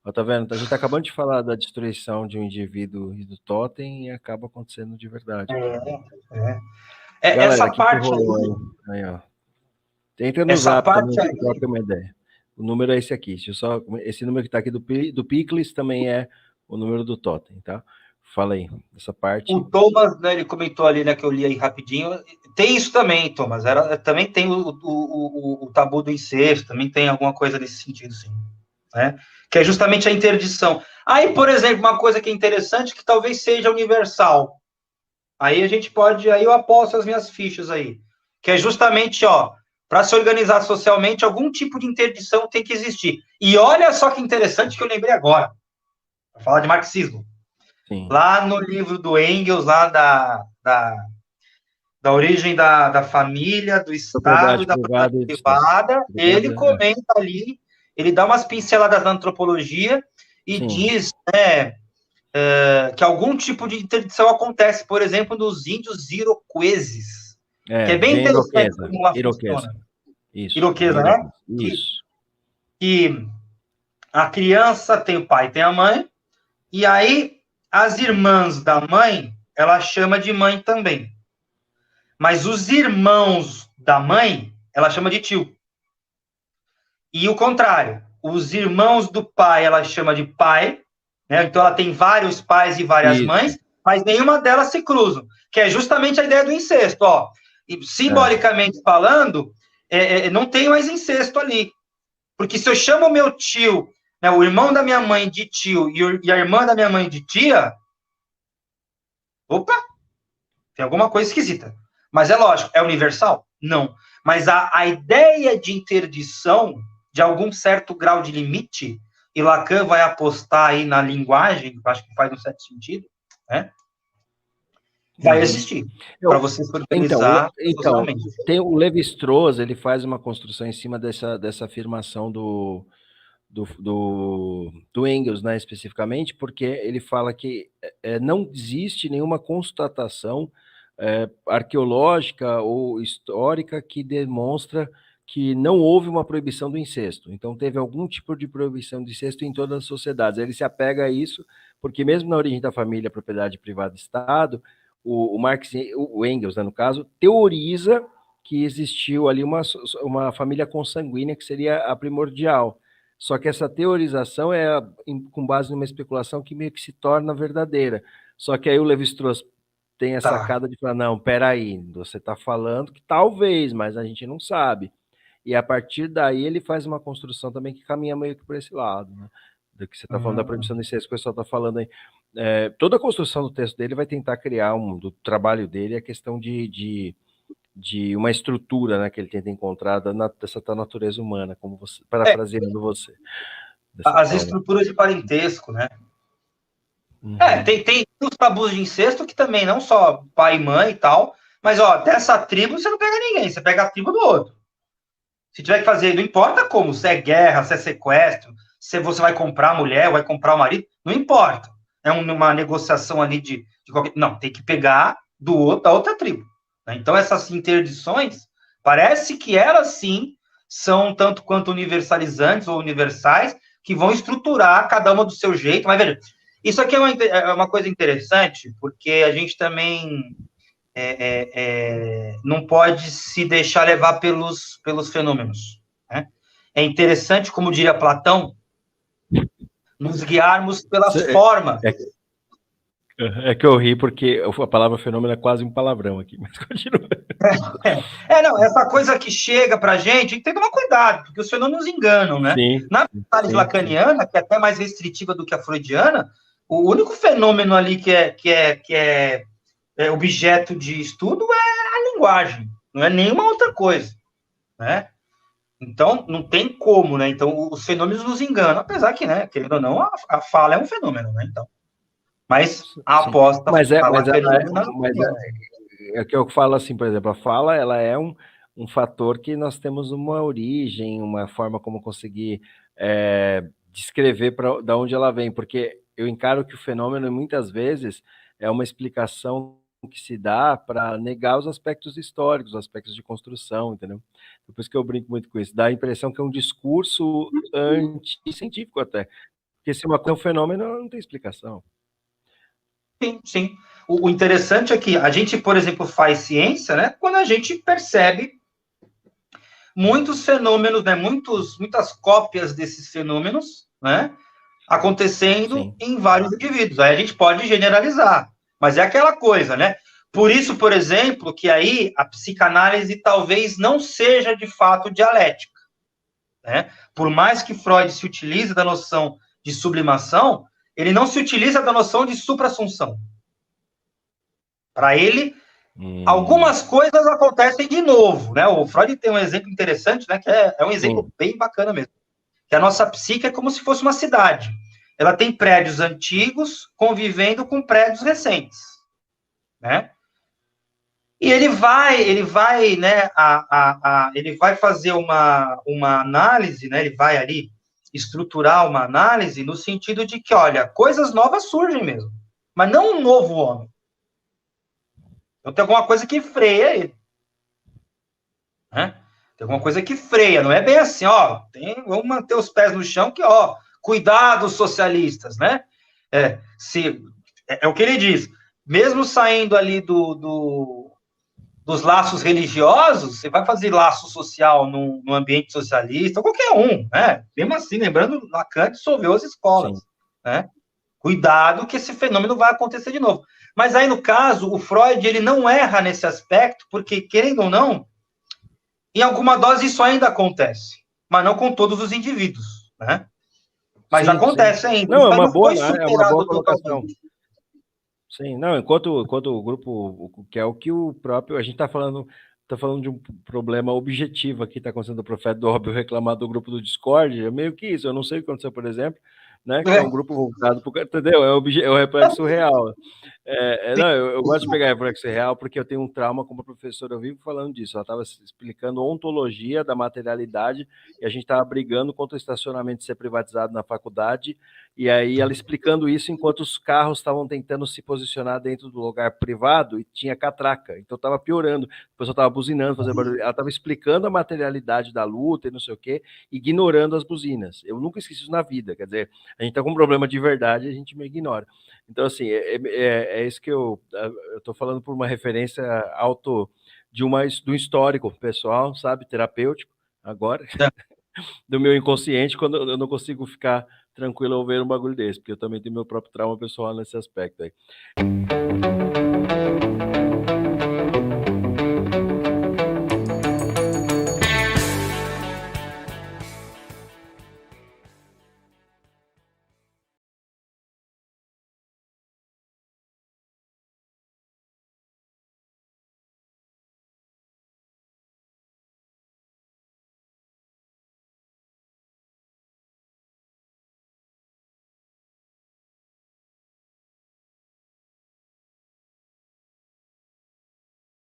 Ó, tá vendo? A gente tá acabando de falar da destruição de um indivíduo e do totem e acaba acontecendo de verdade. Galera, Essa o que parte rolou aí, aí? Aí, ó. Entra no essa Zap também parte para aí, trocar uma ideia. O número é esse aqui. Deixa eu só, esse número que está aqui do Picles também é o número do Totem, tá? Fala aí, essa parte. o Thomas, né, ele comentou ali, né, que eu li aí rapidinho, tem isso também, Thomas, também tem o tabu do incesto, também tem alguma coisa nesse sentido, sim, né? Que é justamente a interdição. Aí, por exemplo, uma coisa que é interessante, que talvez seja universal, aí a gente pode, aí eu aposto as minhas fichas aí, que é justamente, ó, para se organizar socialmente, algum tipo de interdição tem que existir. E olha só que interessante que eu lembrei agora, para falar de marxismo. Sim. Lá no livro do Engels, lá da origem da família, do Estado e Propriedade da privada propriedade e do Estado. privada, ele Privada, comenta ali, ele dá umas pinceladas na antropologia e sim. diz, né, que algum tipo de interdição acontece, por exemplo, nos índios iroqueses, que é bem De interessante Iroquesa. como lá Iroquesa. funciona. Isso, de Iroquesa, né? Iroquesa. Isso. Que a criança tem o pai e tem a mãe, e aí as irmãs da mãe, ela chama de mãe também. Mas os irmãos da mãe, ela chama de tio. E o contrário, os irmãos do pai, ela chama de pai, né? Então ela tem vários pais e várias Isso. mães, mas nenhuma delas se cruzam, que é justamente a ideia do incesto, ó. E, simbolicamente falando, não tem mais incesto ali. Porque se eu chamo o meu tio, né, o irmão da minha mãe de tio e a irmã da minha mãe de tia, opa, tem alguma coisa esquisita. Mas é lógico, é universal? Não. Mas a ideia de interdição, de algum certo grau de limite, e Lacan vai apostar aí na linguagem, que eu acho que faz um certo sentido, né? Vai existir, para você se organizar Então, socialmente. tem o Levi-Strauss, ele faz uma construção em cima dessa afirmação do Engels, né, especificamente, porque ele fala que não existe nenhuma constatação arqueológica ou histórica que demonstra que não houve uma proibição do incesto. Então, teve algum tipo de proibição do incesto em todas as sociedades. Ele se apega a isso, porque mesmo na origem da família, propriedade privada e Estado, o Marx, o Engels, né, no caso, teoriza que existiu ali uma família consanguínea que seria a primordial. Só que essa teorização é com base numa especulação que meio que se torna verdadeira. Só que aí o Levi-Strauss tem a Tá. sacada de falar, não, peraí, você está falando que talvez, mas a gente não sabe. E a partir daí ele faz uma construção também que caminha meio que por esse lado, né? Do que você está falando da proibição do incesto, que o pessoal está falando aí. Toda a construção do texto dele vai tentar criar, do trabalho dele, a questão de uma estrutura, né, que ele tenta encontrar dessa tal natureza humana, como você, parafraseando você, dessa As tal, né? estruturas de parentesco, né? Uhum. Tem os tabus de incesto que também, não só pai e mãe e tal, mas, ó, dessa tribo você não pega ninguém, você pega a tribo do outro. Se tiver que fazer, não importa como, se é guerra, se é sequestro, se você vai comprar a mulher, vai comprar o marido, não importa. É uma negociação ali de qualquer. Não, tem que pegar da outra tribo. Né? Então, essas interdições, parece que elas sim são tanto quanto universalizantes ou universais, que vão estruturar cada uma do seu jeito. Mas veja, isso aqui é uma coisa interessante, porque a gente também não pode se deixar levar pelos fenômenos. Né? É interessante, como diria Platão, nos guiarmos pelas formas. É que eu ri porque a palavra fenômeno é quase um palavrão aqui, mas continua. Não, essa coisa que chega para a gente tem que tomar cuidado, porque os fenômenos enganam, né? Sim, Na análise sim, sim. lacaniana, que é até mais restritiva do que a freudiana, o único fenômeno ali que é objeto de estudo é a linguagem, não é nenhuma outra coisa, né? Então, não tem como, né? Então, os fenômenos nos enganam, apesar que, né, querendo ou não, a fala é um fenômeno, né? Então, mas a Sim. aposta Mas é, fala mas é, fenômeno na mas é que eu falo assim, por exemplo, a fala ela é um fator que nós temos uma origem, uma forma como conseguir descrever da onde ela vem, porque eu encaro que o fenômeno muitas vezes é uma explicação que se dá para negar os aspectos históricos, os aspectos de construção, entendeu? Por isso que eu brinco muito com isso. Dá a impressão que é um discurso anticientífico até. Porque se uma coisa é um fenômeno, não tem explicação. Sim, sim. O interessante é que a gente, por exemplo, faz ciência, né, quando a gente percebe muitos fenômenos, né, muitas cópias desses fenômenos, né, acontecendo Sim. em vários indivíduos. Aí a gente pode generalizar, mas é aquela coisa, né? Por isso, por exemplo, que aí a psicanálise talvez não seja de fato dialética, né? Por mais que Freud se utilize da noção de sublimação, ele não se utiliza da noção de suprassunção. Para ele, algumas coisas acontecem de novo, né? O Freud tem um exemplo interessante, né? Que é um exemplo bem bacana mesmo. Que a nossa psique é como se fosse uma cidade. Ela tem prédios antigos convivendo com prédios recentes, né? E né, ele vai fazer uma análise, né? Ele vai ali estruturar uma análise no sentido de que, olha, coisas novas surgem mesmo, mas não um novo homem. Então tem alguma coisa que freia ele, né? Tem alguma coisa que freia, não é bem assim, ó, vamos manter os pés no chão que, ó, cuidado, socialistas, né? É o que ele diz, mesmo saindo ali dos laços religiosos, você vai fazer laço social no ambiente socialista, qualquer um, né? Mesmo assim, lembrando, Lacan dissolveu as escolas, sim, né? Cuidado que esse fenômeno vai acontecer de novo. Mas aí, no caso, o Freud, ele não erra nesse aspecto, porque, querendo ou não, em alguma dose isso ainda acontece, mas não com todos os indivíduos, né? Mas sim, acontece sim, ainda. Não, então, é uma boa totalmente. colocação. Sim, não, enquanto o grupo, que é o que o próprio, a gente está falando de um problema objetivo aqui, está acontecendo o Profeta do Óbvio reclamar do grupo do Discord, é meio que isso, eu não sei o que aconteceu, por exemplo, né, que é um grupo voltado para o, entendeu? É o reflexo real. Não, eu gosto de pegar reflexo real porque eu tenho um trauma como professora, eu vivo falando disso, ela estava explicando ontologia da materialidade e a gente estava brigando contra o estacionamento ser privatizado na faculdade, e aí ela explicando isso enquanto os carros estavam tentando se posicionar dentro do lugar privado e tinha catraca, então estava piorando, a pessoa estava buzinando, fazendo barulho, ela estava explicando a materialidade da luta e não sei o quê, ignorando as buzinas. Eu nunca esqueci isso na vida, quer dizer, a gente está com um problema de verdade e a gente me ignora. Então, assim, é isso que eu estou falando por uma referência de um histórico pessoal, sabe, terapêutico, agora, do meu inconsciente, quando eu não consigo ficar tranquilo ao ver um bagulho desse, porque eu também tenho meu próprio trauma pessoal nesse aspecto aí.